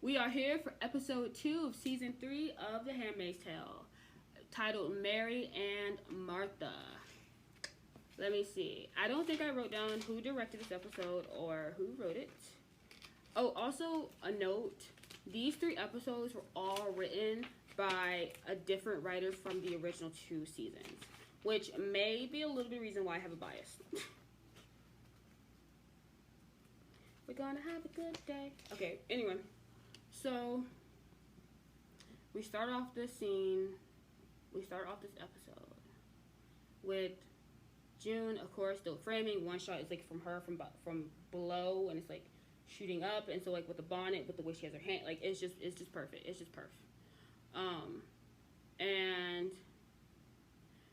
We are here for episode 2 of season 3 of The Handmaid's Tale, titled Mary and Martha. Let me see. I don't think I wrote down who directed this episode or who wrote it. Oh, also a note. These 3 episodes were all written by a different writer from the original 2 seasons, which may be a little bit of reason why I have a bias. We're gonna have a good day. Okay, anyway. So, we start off this episode with June, of course, still framing. One shot is like from her from below, and it's like shooting up, and so like with the bonnet, with the way she has her hand, like it's just perfect. It's just perfect. And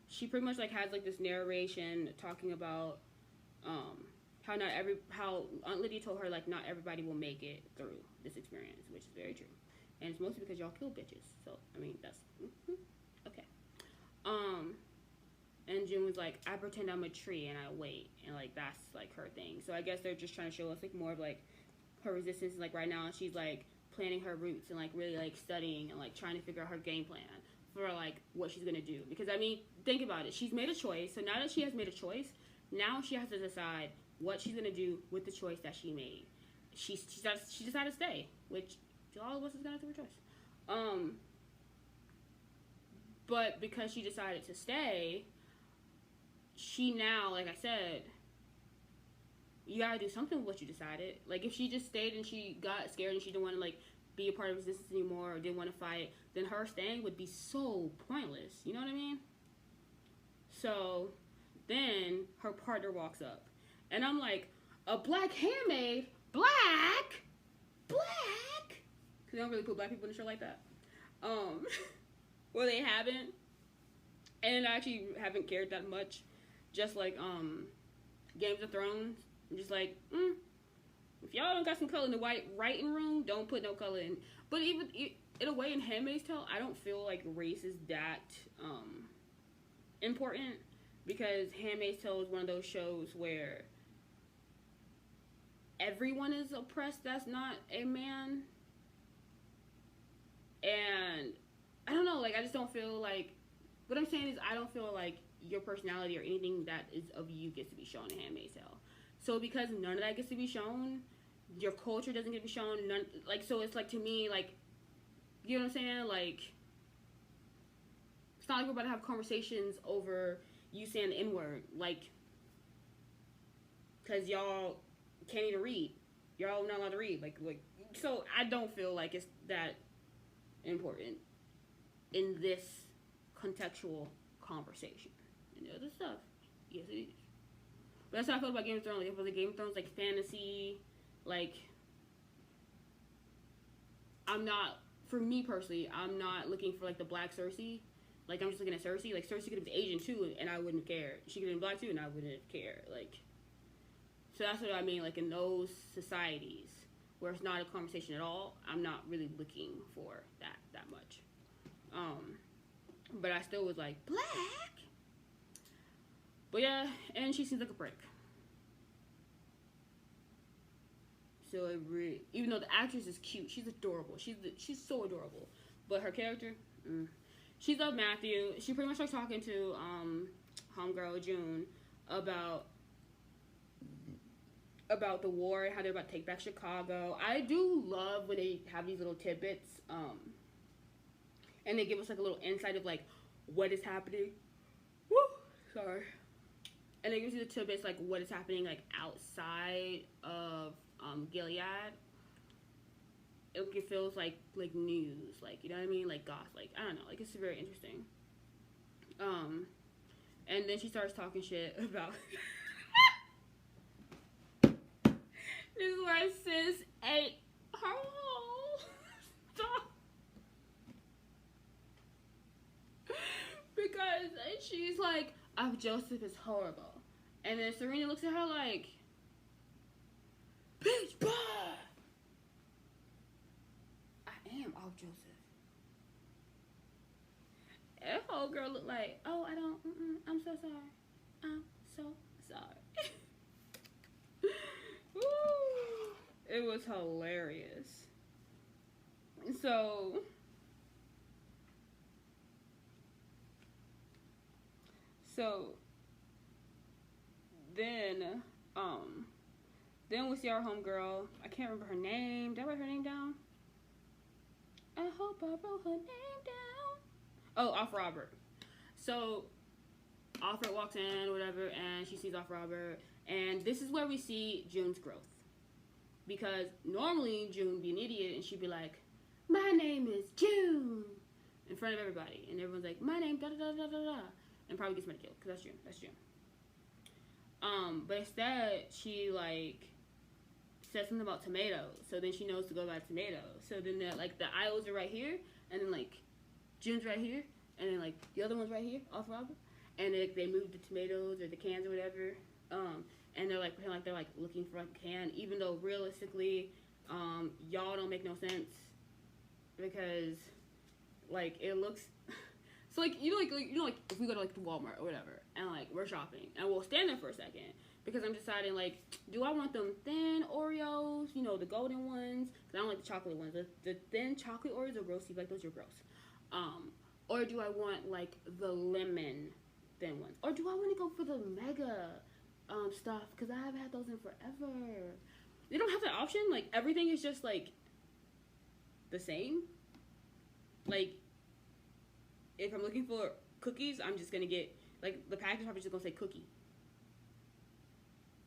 she pretty much like has like this narration talking about how Aunt Lydia told her like not everybody will make it through this experience, which is very true, and it's mostly because y'all kill bitches. So I mean that's okay. And June was like, I pretend I'm a tree and I wait, and like that's like her thing. So I guess they're just trying to show us like more of like her resistance. Like right now she's like planning her roots and like really like studying and like trying to figure out her game plan for like what she's gonna do. Because I mean, think about it. She's made a choice. So now that she has made a choice, now she has to decide what she's gonna do with the choice that she made. She decided to stay, which all of us is gonna have to have a choice. But because she decided to stay, she now, like I said, you gotta do something with what you decided. Like if she just stayed and she got scared and she didn't want to like be a part of resistance anymore or didn't want to fight, then her staying would be so pointless. You know what I mean? So then her partner walks up, and I'm like, a black handmaid, black, because they don't really put black people in the show like that. Well, they haven't, and I actually haven't cared that much. Just like Games of Thrones, I'm just like, if y'all don't got some color in the white writing room, don't put no color in. But even in a way, in Handmaid's Tale, I don't feel like race is that important, because Handmaid's Tale is one of those shows where everyone is oppressed that's not a man. And I don't know, like I just don't feel like, what I'm saying is I don't feel like your personality or anything that is of you gets to be shown in Handmaid's Tale. So because none of that gets to be shown, your culture doesn't get to be shown, so it's like, to me, like, you know what I'm saying, like, it's not like we're about to have conversations over you saying the N-word, like, because y'all can't even read. Y'all not allowed to read, like, so I don't feel like it's that important in this contextual conversation. And the other stuff, yes it is. But that's how I felt about Game of Thrones. Like, if it was like Game of Thrones, like fantasy, like, for me personally, I'm not looking for like the black Cersei. Like, I'm just looking at Cersei. Like, Cersei could have been Asian too, and I wouldn't care. She could have been black too, and I wouldn't care. Like, so that's what I mean. Like, in those societies where it's not a conversation at all, I'm not really looking for that much. But I still was like, black? But yeah, and she seems like a prick. So even though the actress is cute, she's adorable. She's so adorable. But her character, she's of Matthew. She pretty much starts talking to homegirl June about the war and how they're about to take back Chicago. I do love when they have these little tidbits, and they give us like a little insight of like what is happening. Woo! Sorry. And they give you the tidbits like what is happening like outside of Gilead. It feels like news, like, you know what I mean, like gossip, like I don't know, like it's very interesting. And then she starts talking shit about. This is where sis ate her whole stuff. Because she's like, oh, Joseph is horrible. And then Serena looks at her like, bitch, bah! I am off Joseph. And the whole girl looked like, oh, I don't, I'm so sorry. I'm so sorry. Woo! It was hilarious. So so then then we see our homegirl. I can't remember her name. Did I write her name down? I hope I wrote her name down. Oh, Off Robert. So Offred walks in, whatever, and she sees Off Robert, and this is where we see June's growth. Because normally June would be an idiot and she'd be like, "My name is June," in front of everybody, and everyone's like, "My name da da da da da da," and probably gets somebody killed because that's June. That's June. But instead she like said something about tomatoes, so then she knows to go buy tomatoes. So then like the aisles are right here, and then like June's right here, and then like the other one's right here, Off Robert, and they move the tomatoes or the cans or whatever. And they're like pretend like they're like looking for like a can, even though realistically, y'all don't make no sense because like it looks. So like you know like if we go to like the Walmart or whatever and like we're shopping and we'll stand there for a second because I'm deciding like, do I want them thin Oreos, you know, the golden ones? Cause I don't like the chocolate ones. The thin chocolate Oreos are gross. Like those are gross. Or do I want like the lemon thin ones? Or do I want to go for the mega stuff? Cause I haven't had those in forever. They don't have that option. Like everything is just like the same. Like if I'm looking for cookies, I'm just gonna get like the package probably just gonna say cookie.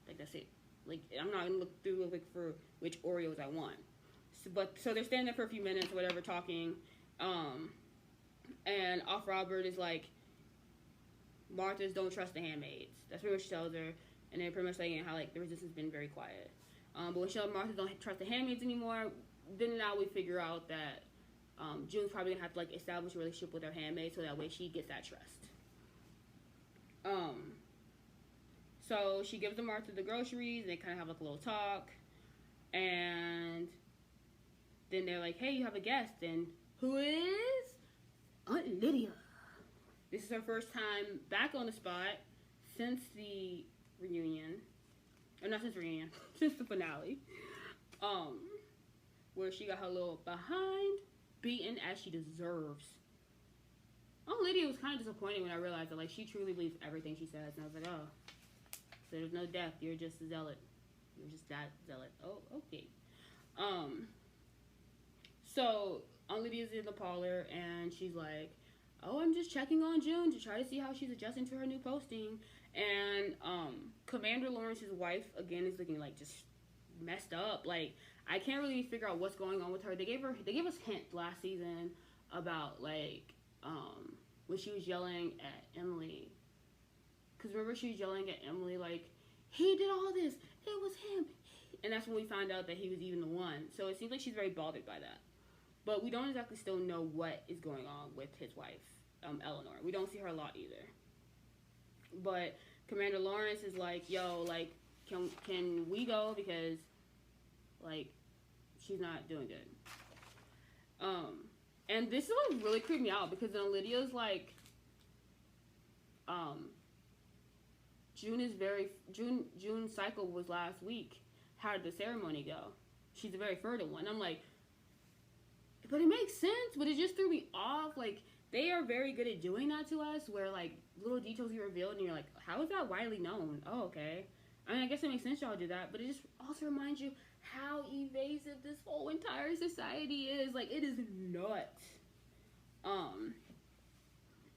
Like that's it. Like I'm not gonna look through like for which Oreos I want. So they're standing there for a few minutes, or whatever, talking. And Off Robert is like, Martha's don't trust the handmaids. That's pretty much she tells her, and they're pretty much saying how like the resistance has been very quiet. But when she tells Martha don't trust the handmaids anymore, then now we figure out that June's probably gonna have to like establish a relationship with her handmaid so that way she gets that trust. So she gives them Martha the groceries, and they kind of have like a little talk, and then they're like, "Hey, you have a guest," and who is Aunt Lydia? This is her first time back on the spot since the reunion, or not since the reunion, since the finale, where she got her little behind beaten as she deserves. Aunt Lydia was kind of disappointed when I realized that like she truly believes everything she says, and I was like, oh, so there's no death, you're just a zealot. You're just that zealot. Oh, okay. So Aunt Lydia's in the parlor, and she's like, "Oh, I'm just checking on June to try to see how she's adjusting to her new posting." And Commander Lawrence's wife again is looking like just messed up. Like I can't really figure out what's going on with her. They gave us hints last season about like when she was yelling at Emily. Cause remember she was yelling at Emily like, "He did all this. It was him." And that's when we found out that he was even the one. So it seems like she's very bothered by that. But we don't exactly still know what is going on with his wife, Eleanor. We don't see her a lot either. But Commander Lawrence is like, "Yo, like, can we go? Because, like, she's not doing good." And this is what really creeped me out because then Lydia's like, June's cycle was last week. How did the ceremony go? She's a very fertile one. I'm like, but it makes sense, but it just threw me off. Like, they are very good at doing that to us, where, like, little details you revealed, and you're like, how is that widely known? Oh, okay. I mean, I guess it makes sense y'all do that, but it just also reminds you how evasive this whole entire society is. Like, it is nuts.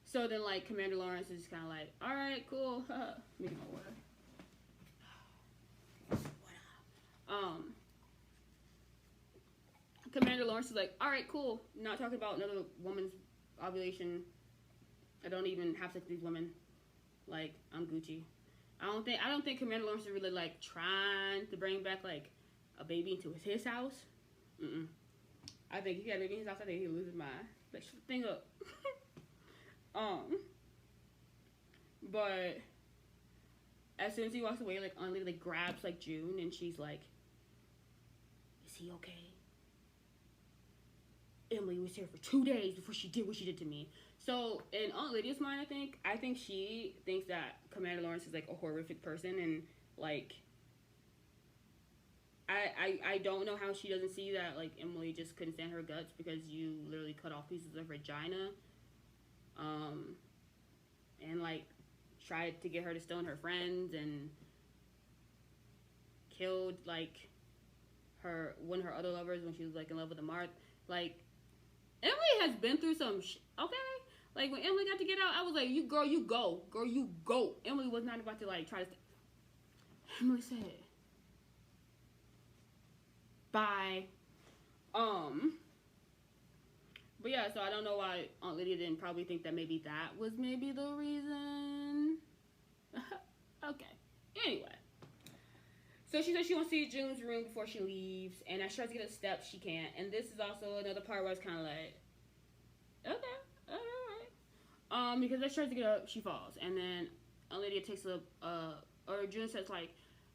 So then, like, Commander Lawrence is just kind of like, all right, cool. Making my water. Commander Lawrence is like, all right, cool. Not talking about another woman's ovulation. I don't even have sex with these women. Like, I'm Gucci. I don't think Commander Lawrence is really like trying to bring back like a baby into his house. I think if he had a baby in his house, I think he'd lose his mind. Like, shut the thing up. But as soon as he walks away, like Aunt Lydia like grabs like June, and she's like, "Is he okay? Emily was here for 2 days before she did what she did to me." So in Aunt Lydia's mind, I think she thinks that Commander Lawrence is like a horrific person, and like I don't know how she doesn't see that, like, Emily just couldn't stand her guts because you literally cut off pieces of her vagina, and, like, tried to get her to stone her friends and killed, like, one of her other lovers when she was, like, in love with Mark. Like, Emily has been through some okay? Like, when Emily got to get out, I was like, you go. Girl, you go. Emily was not about to, like, try to... Emily said... Bye. But yeah, so I don't know why Aunt Lydia didn't probably think that maybe that was maybe the reason. Okay. Anyway. So she said she wants to see June's room before she leaves, and as she tries to get a step, she can't. And this is also another part where I was kind of like, okay, alright. Because as she tries to get up, she falls. And then Aunt Lydia takes or June says, like,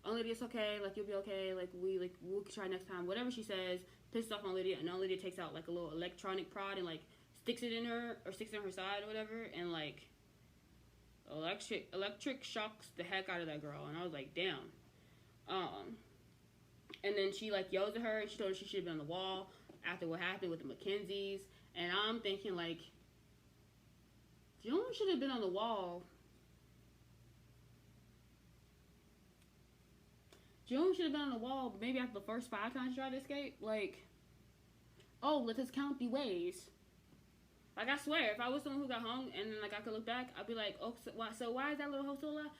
Aunt Lydia, it's okay, like, you'll be okay, like, we'll try next time. Whatever she says, pisses off Aunt Lydia, and Aunt Lydia takes out, like, a little electronic prod and, like, sticks it in her side or whatever, and, like, electric shocks the heck out of that girl. And I was like, damn. And then she, like, yells at her, and she told her she should have been on the wall after what happened with the Mackenzies. And I'm thinking, like, June should have been on the wall. June should have been on the wall maybe after the first 5 times she tried to escape. Like, oh, let us count the ways. Like, I swear, if I was someone who got hung and then, like, I could look back, I'd be like, oh, so why is that little hoe still alive?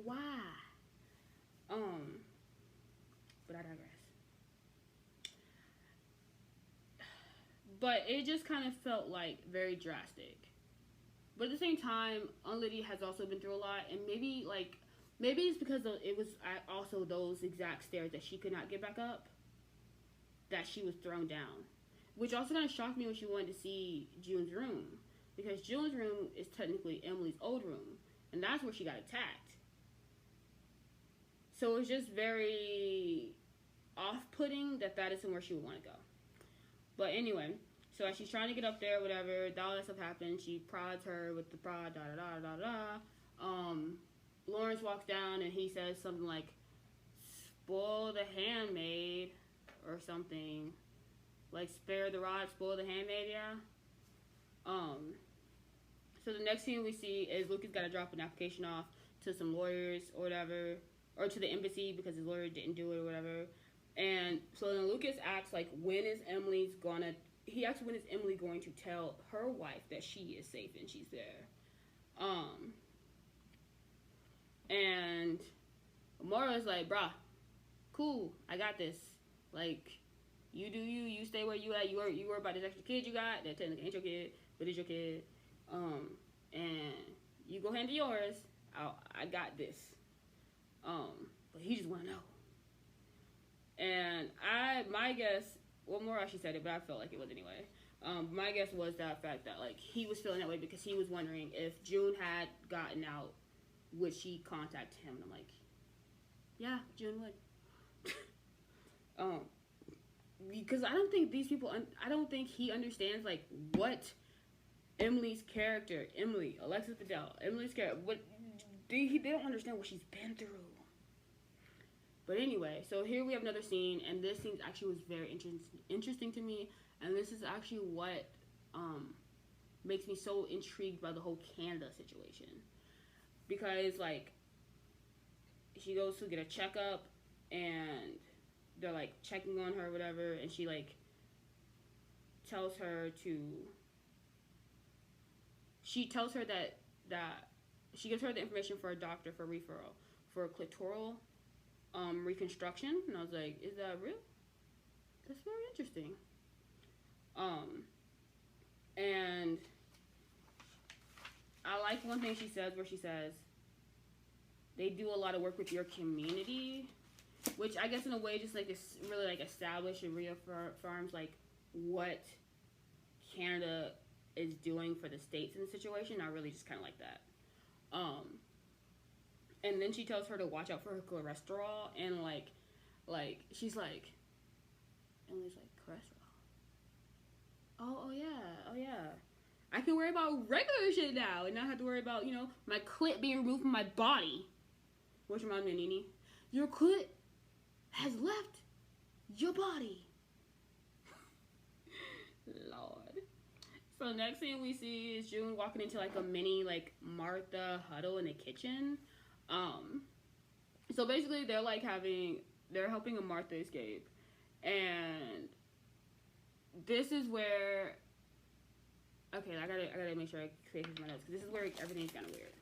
Why? But I digress. But it just kind of felt, like, very drastic. But at the same time, Aunt Lydia has also been through a lot, and maybe it's because it was also those exact stairs that she could not get back up that she was thrown down. Which also kind of shocked me when she wanted to see June's room. Because June's room is technically Emily's old room. And that's where she got attacked. So it's just very off-putting that isn't where she would want to go. But anyway, so as she's trying to get up there, whatever, all that stuff happens. She prods her with the prod, Lawrence walks down and he says something like, spoil the handmaid, or something. Like, spare the rod, spoil the handmaid, yeah? So the next scene we see is Lucas got to drop an application off to some lawyers or whatever, or to the embassy because his lawyer didn't do it or whatever. And so then Lucas asks, like, when is Emily going to tell her wife that she is safe and she's there? And Maura's like, bruh, cool, I got this. Like, you do you stay where you at. You worry about this extra kid you got that technically ain't your kid, but is your kid. And you go handle yours. I got this. But he just want to know. And my guess, well, Maura actually said it, but I felt like it was anyway. My guess was that fact that, like, he was feeling that way because he was wondering if June had gotten out, would she contact him? And I'm like, yeah, June would. Because I don't think I don't think he understands, like, what Emily's character, Alexis Fidel, Emily's character, they don't understand what she's been through. But anyway, so here we have another scene, and this scene actually was very interesting to me, and this is actually what makes me so intrigued by the whole Canada situation. Because, like, she goes to get a checkup, and they're, like, checking on her or whatever, and she, like, tells her that she gives her the information for a doctor for referral for clitoral reconstruction. And I was like, is that real? That's very interesting. And I like one thing she says where she says, they do a lot of work with your community, which I guess in a way just like it's really like established and reaffirms like what Canada is doing for the States in the situation. I really just kind of like that. And then she tells her to watch out for her cholesterol, and like she's like, Emily's like, cholesterol. Oh yeah. I can worry about regular shit now, and not have to worry about, you know, my clit being removed from my body. Which reminds me of Nene. Your clit has left your body. Lord. So next thing we see is June walking into like a mini like Martha huddle in the kitchen. So basically they're helping a Martha escape, and this is where, okay, I gotta make sure I create my notes, because this is where everything's kind of weird.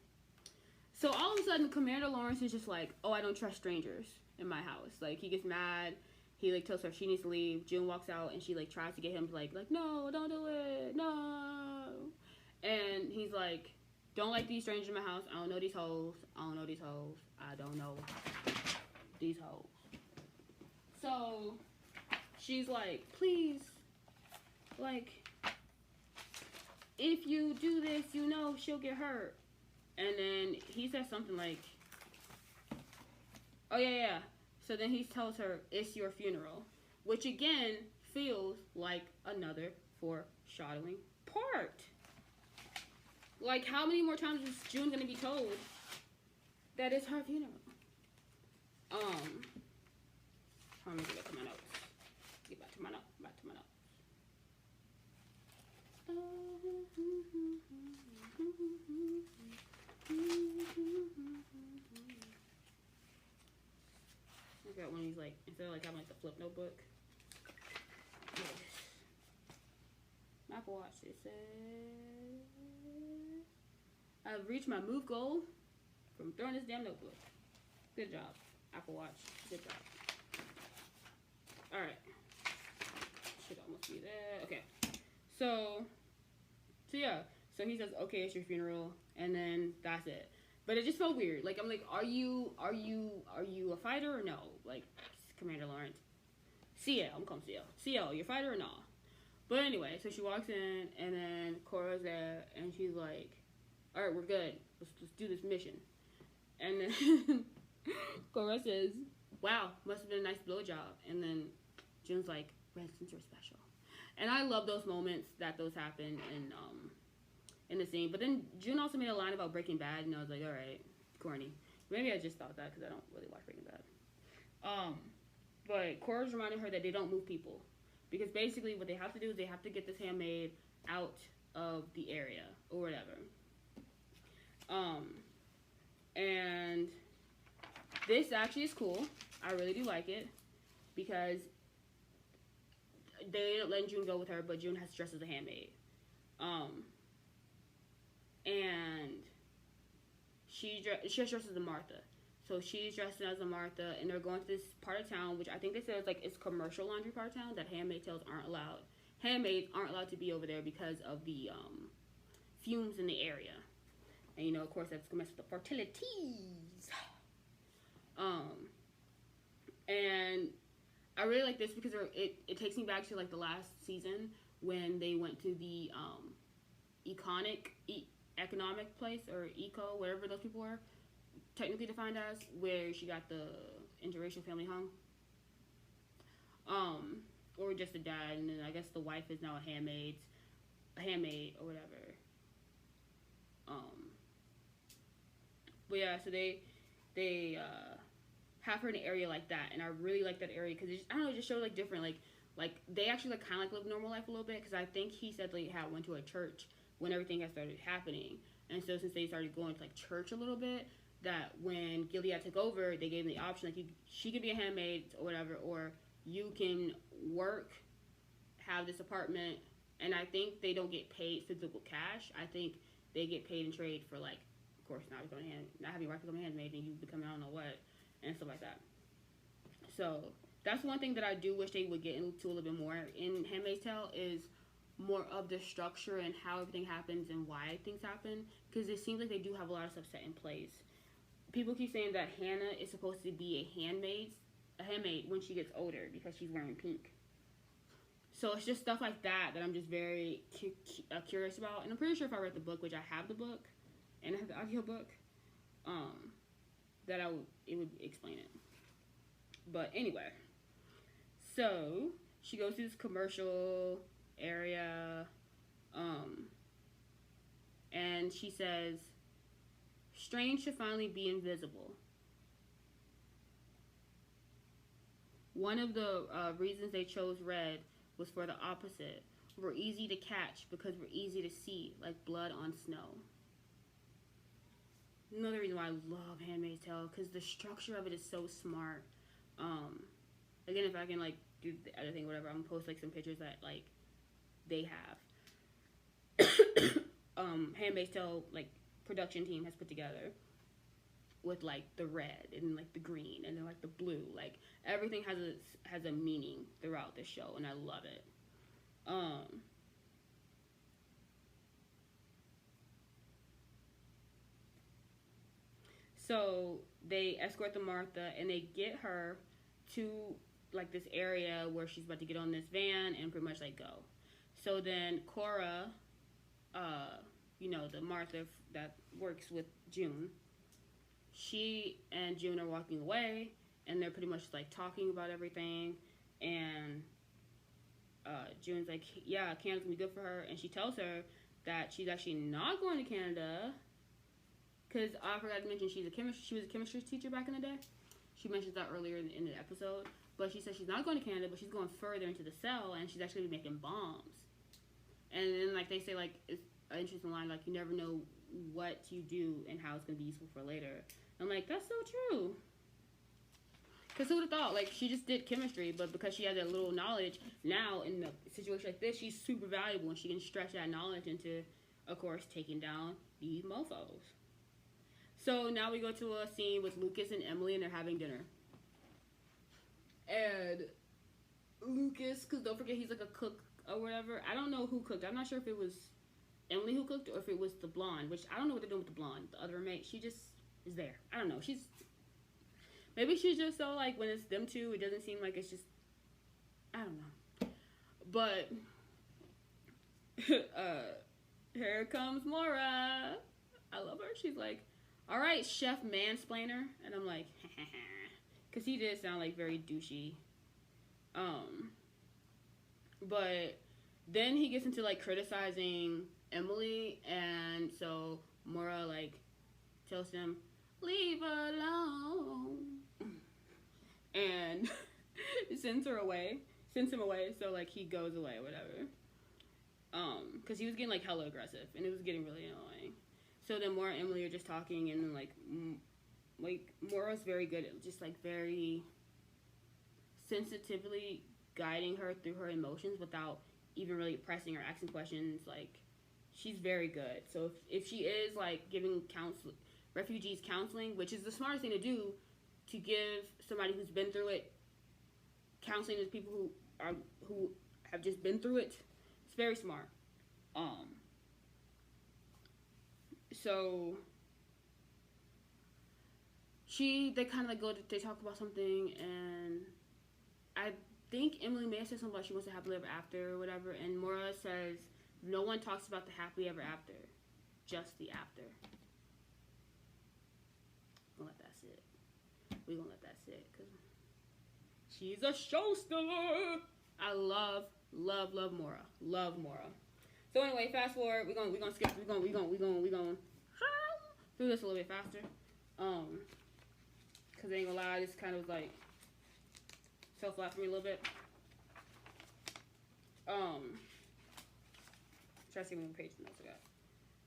So all of a sudden, Commander Lawrence is just like, oh, I don't trust strangers in my house. Like, he gets mad. He, like, tells her she needs to leave. June walks out, and she, like, tries to get him to, like, no, don't do it. No. And he's like, don't like these strangers in my house. I don't know these hoes. I don't know these hoes. I don't know these hoes. So she's like, please, like, if you do this, you know she'll get hurt. And then he says something like, oh, yeah. So then he tells her, it's your funeral. Which, again, feels like another foreshadowing part. Like, how many more times is June going to be told that it's her funeral? Let me get back to my notes. Get back to my notes. I got one of these, like, instead of like having like the flip notebook. Apple Watch, it says, I've reached my move goal from throwing this damn notebook. Good job, Apple Watch. Good job. Alright. Should almost be there. Okay. So yeah. So he says, okay, it's your funeral, and then that's it. But it just felt weird. Like, I'm like, are you a fighter or no? Like, Commander Lawrence. CL, I'm calling CL. CL, you a fighter or no? But anyway, so she walks in, and then Cora's there, and she's like, all right, we're good. Let's do this mission. And then Cora says, wow, must have been a nice blowjob. And then June's like, residents are special. And I love those moments that those happen in the scene. But then June also made a line about Breaking Bad, and I was like, all right, corny. Maybe I just thought that because I don't really watch Breaking Bad. But Cora's reminding her that they don't move people. Because basically what they have to do is they have to get this handmaid out of the area or whatever. And this actually is cool. I really do like it. Because they didn't let June go with her, but June has to dress as a handmaid. And she has dressed as a Martha. So she's dressed as a Martha, and they're going to this part of town, which I think they said is like it's commercial laundry part of town, that handmaids aren't allowed to be over there because of the fumes in the area. And you know, of course, that's gonna mess with the fertilities. And I really like this because it takes me back to like the last season when they went to the economic place, or eco, whatever those people were technically defined as, where she got the interracial family hung. Or just the dad, and then I guess the wife is now a handmaid or whatever. But yeah, so they have her in an area like that, and I really like that area because I don't know, it just shows like different, like they actually like kind of like live normal life a little bit, because I think he said they had went to a church when everything had started happening, and so since they started going to like church a little bit, that when Gilead took over, they gave them the option, like she could be a handmaid or whatever, or you can work, have this apartment, and I think they don't get paid physical cash. I think they get paid in trade for, like, of course, not having your wife become a handmaid and you become I don't know what, and stuff like that. So that's one thing that I do wish they would get into a little bit more in Handmaid's Tale, is more of the structure and how everything happens and why things happen, because it seems like they do have a lot of stuff set in place. People keep saying that Hannah is supposed to be a handmaid when she gets older because she's wearing pink. So it's just stuff like that I'm just very curious about. And I'm pretty sure if I read the book, which I have the book and I have the audio book, that it would explain it. But anyway, so she goes to this commercial area, and she says, strange to finally be invisible. One of the reasons they chose red was for the opposite. We're easy to catch because we're easy to see, like blood on snow. Another reason why I love Handmaid's Tale, because the structure of it is so smart. Again, if I can like do the editing, whatever, I'm gonna post like some pictures that like they have. Handmaid's Tale like production team has put together with like the red and like the green and then like the blue, like everything has a meaning throughout the show, and I love it. So they escort the Martha and they get her to like this area where she's about to get on this van and pretty much like go. So then Cora, you know, the Martha that works with June, she and June are walking away and they're pretty much like talking about everything, and June's like, yeah, Canada's gonna be good for her, and she tells her that she's actually not going to Canada because I forgot to mention she was a chemistry teacher back in the day. She mentions that earlier in the episode, but she says she's not going to Canada, but she's going further into the cell, and she's actually making bombs. And then like they say, like, it's an interesting line, like, you never know what you do and how it's gonna be useful for later. I'm like, that's so true. Because who would have thought, like, she just did chemistry, but because she has that little knowledge, now in a situation like this, she's super valuable, and she can stretch that knowledge into, of course, taking down these mofos. So now we go to a scene with Lucas and Emily, and they're having dinner. And Lucas, because don't forget he's like a cook or whatever. I don't know who cooked. I'm not sure if it was Emily who cooked or if it was the blonde, which I don't know what they're doing with the blonde. The other roommate, she just is there. I don't know. Maybe she's just so like when it's them two, it doesn't seem like it's just, I don't know. But here comes Maura. I love her. She's like, all right, chef mansplainer. And I'm like, because he did sound like very douchey. But then he gets into like criticizing Emily, and so Maura like tells him, leave her alone, and sends him away, so like he goes away or whatever, because he was getting like hella aggressive and it was getting really annoying. So then Maura and Emily are just talking, and then like Maura's very good at just like very sensitively guiding her through her emotions without even really pressing or asking questions. Like, she's very good. So if she is like giving refugees counseling, which is the smartest thing to do, to give somebody who's been through it counseling to people who have just been through it, it's very smart. So they kind of like they talk about something, and I think Emily may have said something about she wants to happily ever after or whatever, and Maura says no one talks about the happily ever after, just the after. We'll let that sit. We're gonna let that sit because she's a showstopper. I love Maura. Love Maura. So anyway, fast forward. We're gonna skip. We're gonna do this a little bit faster. Cause I ain't gonna lie, this kind of like fell flat for me a little bit. Try to see how many pages notes I got.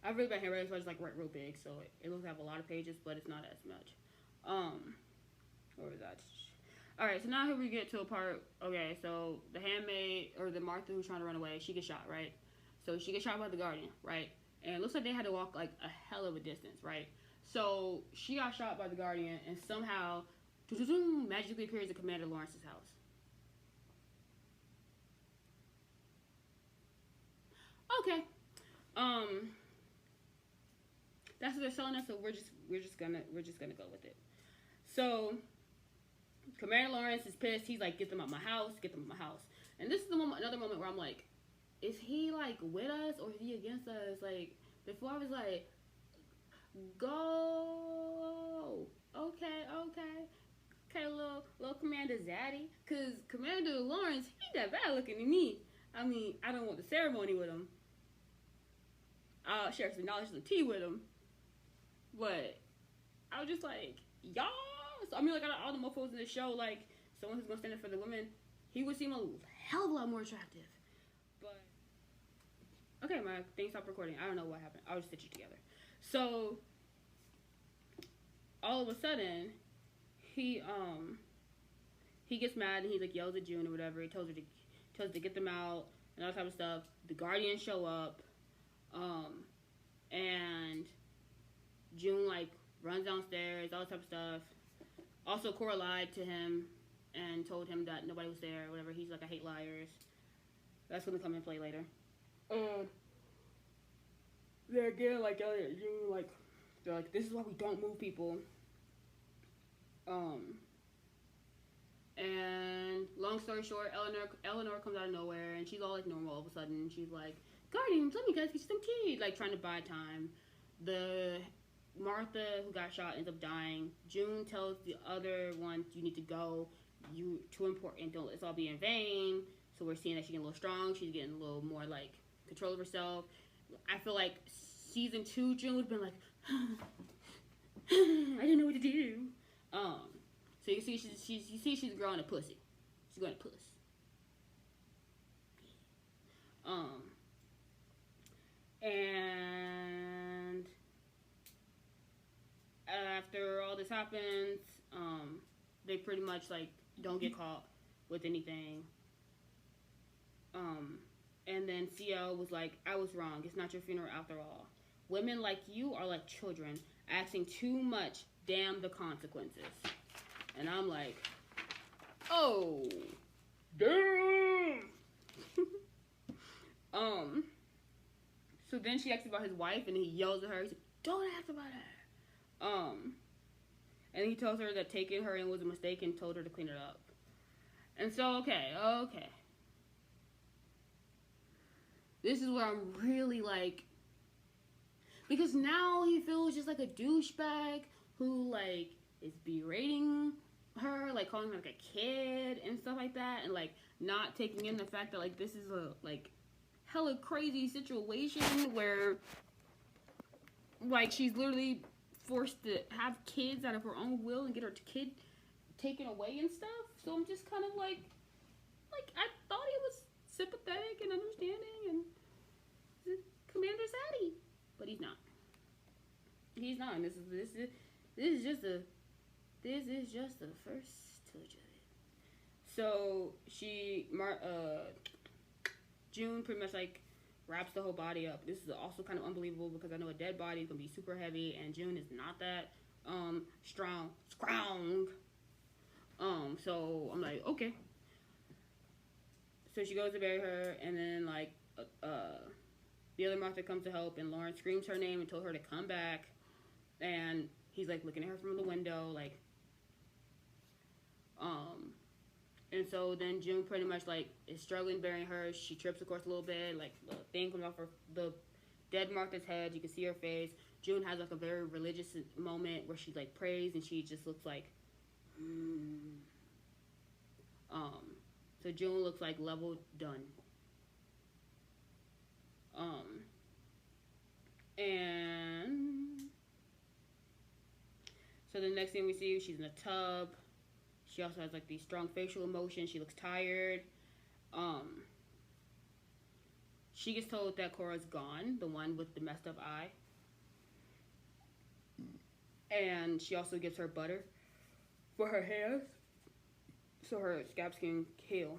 I've really been handwriting, so I just like write real big, so it looks like I have a lot of pages, but it's not as much. Where was that? All right, so now here we get to a part. Okay, so the handmaid, or the Martha who's trying to run away, she gets shot, right? So she gets shot by the Guardian, right? And it looks like they had to walk like a hell of a distance, right? So she got shot by the Guardian, and somehow magically appears at Commander Lawrence's house. Okay, that's what they're selling us, so we're just gonna go with it. So Commander Lawrence is pissed. He's like, get them out my house, And this is another moment where I'm like, is he like with us or is he against us? Like, before I was like, go, okay, little Commander Zaddy, cause Commander Lawrence, he that bad looking to me. I mean, I don't want the ceremony with him. I'll share some knowledge, some tea with him, but I was just like, y'all. So, I mean, like all the mofos in the show, like someone who's gonna stand up for the women, he would seem a hell of a lot more attractive. But okay, my thing stopped recording. I don't know what happened. I'll just stitch it together. So all of a sudden, he gets mad and he like yells at June or whatever. He tells her to get them out and all that type of stuff. The Guardians show up, and June like runs downstairs, all that type of stuff. Also, Cora lied to him and told him that nobody was there or whatever. He's like, I hate liars. That's gonna come in play later. They're again like Elliot, June like they're like, this is why we don't move people. And long story short, Eleanor comes out of nowhere and she's all like normal all of a sudden. She's like, Guardians, let me guys get some tea, like trying to buy time. The Martha who got shot ends up dying. June tells the other one, you need to go. You too important. Don't let this all be in vain. So we're seeing that she's getting a little strong. She's getting a little more like control of herself. I feel like season 2 June would have been like, I didn't know what to do. So you see she's growing a pussy. She's growing a puss. And after all this happens, they pretty much like don't get caught with anything. And then CL was like, I was wrong. It's not your funeral after all. Women like you are like children, asking too much. Damn the consequences. And I'm like, oh, damn. So then she asks about his wife, and he yells at her. He's like, don't ask about her. And he tells her that taking her in was a mistake and told her to clean it up. And so, okay. This is where I'm really like, because now he feels just like a douchebag who like is berating her, like calling her like a kid and stuff like that, and like not taking in the fact that like this is a like hella crazy situation where like she's literally forced to have kids out of her own will and get her kid taken away and stuff. So I'm just kind of like I thought he was sympathetic and understanding and Commander Zaddy, but he's not. He's not. And this is just the first touch of it. So June pretty much like wraps the whole body up. This is also kind of unbelievable because I know a dead body is gonna be super heavy, and June is not that strong. So I'm like, okay. So she goes to bury her, and then like the other Martha comes to help, and Lauren screams her name and told her to come back, and he's like looking at her from the window, like, and so then June pretty much like is struggling burying her. She trips, of course, a little bit, like the thing comes off the dead Martha's head. You can see her face. June has like a very religious moment where she like prays, and she just looks like, so June looks like level done. And so the next thing we see, she's in a tub. She also has like these strong facial emotions. She looks tired. She gets told that Cora's gone, the one with the messed up eye. And she also gives her butter for her hair, so her scabs can heal.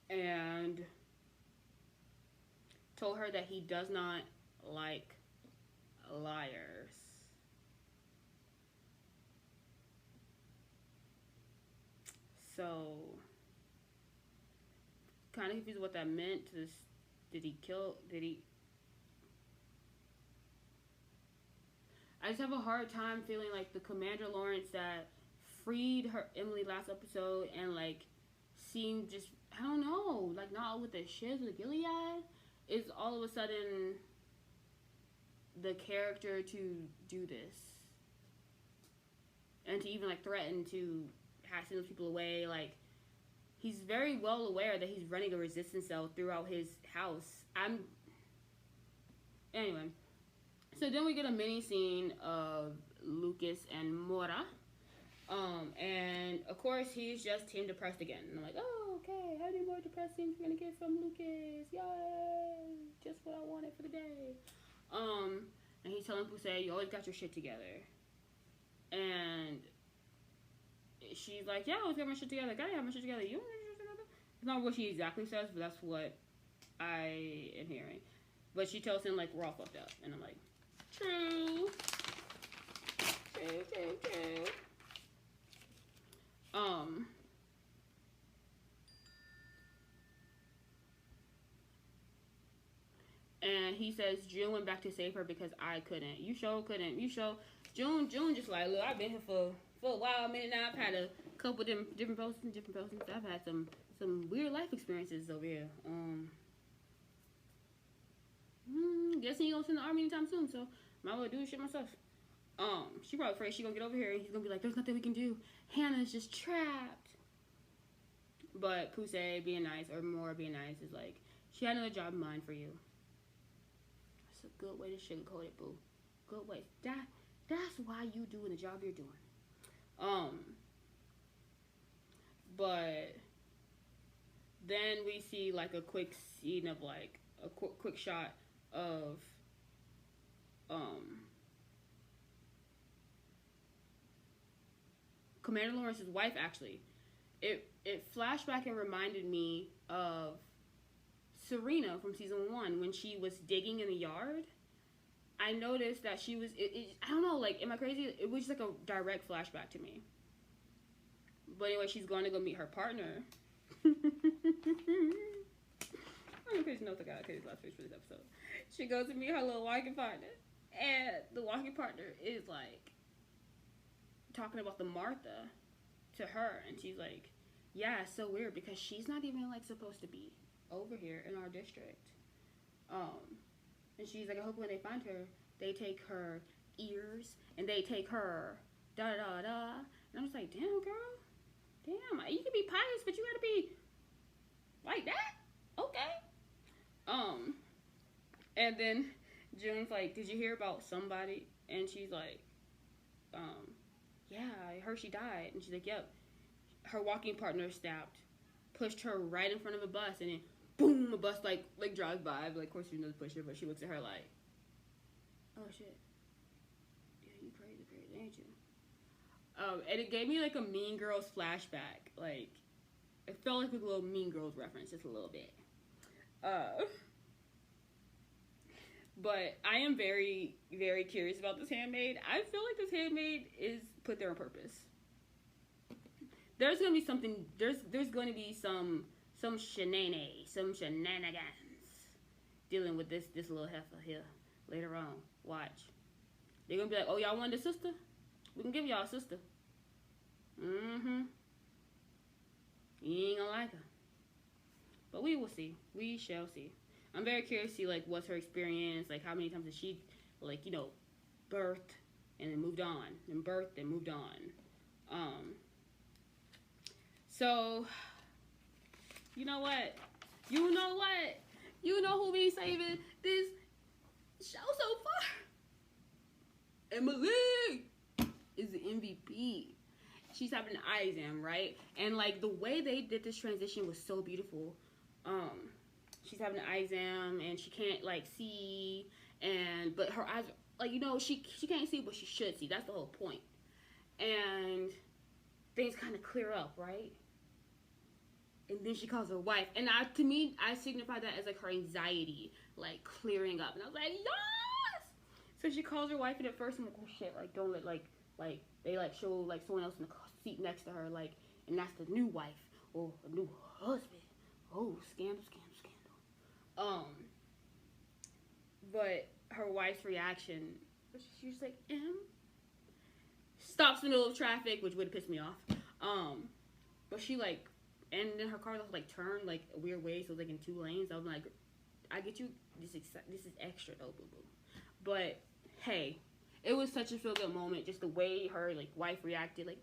And told her that he does not like liars. So, kind of confused what that meant. Did he? I just have a hard time feeling like the Commander Lawrence that freed her Emily last episode and like seemed just, I don't know, like not with the shiz with Gilead, is all of a sudden the character to do this and to even like threaten to send those people away. Like, he's very well aware that he's running a resistance cell throughout his house. Anyway, so then we get a mini scene of Lucas and Mora, And of course he's just team depressed again. And I'm like, oh, okay, how many more depressed things we're gonna get from Lucas? Yay! Just what I wanted for the day. And he's telling Pusey, you always got your shit together. And she's like, yeah, I always got my shit together. Gotta have my shit together. You don't have your shit together? It's not what she exactly says, but that's what I am hearing. But she tells him, like, we're all fucked up. And I'm like, true. True. And he says June went back to save her because I couldn't. You sure couldn't. You sure. June just like, look, I've been here for a while, a minute now. I've had a couple of different postings. I've had some weird life experiences over here. Guessing he gonna send the army anytime soon, so might well do this shit myself. She probably afraid she gonna get over here and he's gonna be like, there's nothing we can do. Hannah's just trapped. But Pusey being nice, or Mora being nice, is like, she had another job in mind for you. That's a good way to sugarcoat it, boo. Good way. That's why you doing the job you're doing. But then we see like a quick scene of like a quick shot of Commander Lawrence's wife. Actually, it flashed back and reminded me of Serena from season 1 when she was digging in the yard. I noticed that she was, I don't know, like, am I crazy? It was just like a direct flashback to me. But anyway, she's going to go meet her partner. I'm crazy notes I got crazy last page for this episode. She goes to meet her little walking partner. And the walking partner is like talking about the Martha to her. And she's like, yeah, it's so weird because she's not even like supposed to be over here in our district. And she's like, I hope when they find her, they take her ears and they take her da-da-da. And I'm just like, damn, girl. Damn, you can be pious, but you gotta be like that? Okay. And then June's like, did you hear about somebody? And she's like, yeah, I heard she died. And she's like, yep. Her walking partner snapped, pushed her right in front of a bus, and then boom, a bus like drives by. Like, of course she knows to push her, but she looks at her like, oh shit. Yeah, you crazy, ain't you? And it gave me like a Mean Girls flashback. Like, it felt like a little Mean Girls reference, just a little bit. But I am very, very curious about this handmaid. I feel like this handmaid is put there on purpose. There's gonna be something. There's going to be some shenanigans dealing with this little heifer here later on. Watch. They're gonna be like, oh, y'all want a sister? We can give y'all a sister. You ain't gonna like her. But we will see. We shall see. I'm very curious to see, like, what's her experience, like, how many times did she, like, you know, birthed and then moved on, and birthed and moved on. So, you know what? You know who be saving this show so far? Emily is the MVP. She's having an eye exam, right? And, like, the way they did this transition was so beautiful. She's having an eye exam, and she can't, like, see, but her eyes, like, you know, she can't see, but she should see. That's the whole point. And things kind of clear up, right? And then she calls her wife. And to me, I signify that as, like, her anxiety, like, clearing up. And I was like, yes! So she calls her wife, and at first I'm like, oh, shit, like, don't let, like, they, like, show, like, someone else in the seat next to her, like, and that's the new wife, or a new husband. Oh, scandal. But her wife's reaction, she was like, stops in the middle of traffic, which would have pissed me off. But she, like, and then her car was, like, turned, like, a weird way, so, like, in 2 lanes. I was like, I get you, this is extra, though, boo-boo. But, hey, it was such a feel-good moment, just the way her, like, wife reacted, like,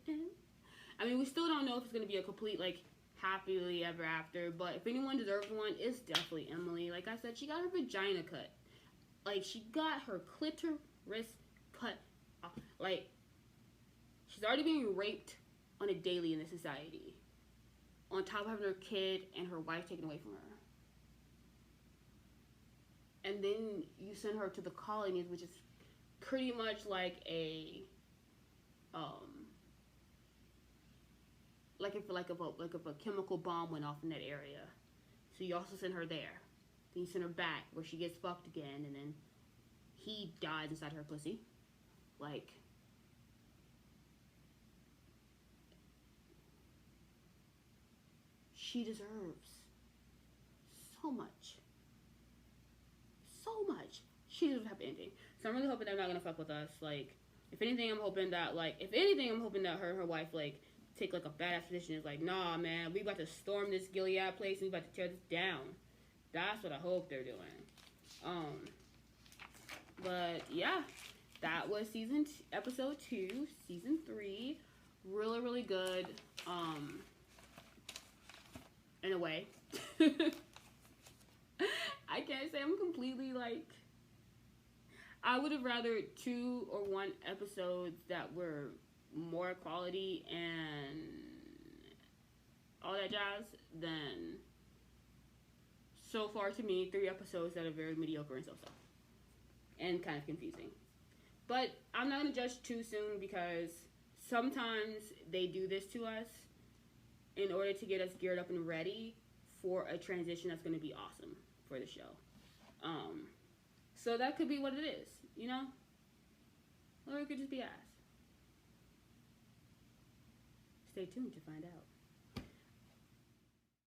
I mean, we still don't know if it's going to be a complete, like, happily ever after, but if anyone deserves one, it's definitely Emily. Like I said, she got her vagina cut. Like, she got her clitoris cut off. Like, she's She's already being raped on a daily in this society, on top of having her kid and her wife taken away from her. And then you send her to the colonies, which is pretty much like a like if a chemical bomb went off in that area. So you also send her there. Then you send her back where she gets fucked again, and then he dies inside her pussy. Like, she deserves so much. So much. She deserves a happy ending. So I'm really hoping they're not gonna fuck with us. Like, if anything, I'm hoping that her and her wife, like, take, like, a badass position. It's like, nah, man, we about to storm this Gilead place and we about to tear this down. That's what I hope they're doing. But, yeah. That was episode 2, season 3. Really, really good. In a way. I can't say I'm completely, like... I would have rather 2 or 1 episodes that were more quality and all that jazz than, so far to me, 3 episodes that are very mediocre and so-so. And kind of confusing. But I'm not going to judge too soon because sometimes they do this to us in order to get us geared up and ready for a transition that's going to be awesome for the show. So that could be what it is, you know? Or it could just be ass. Stay tuned to find out.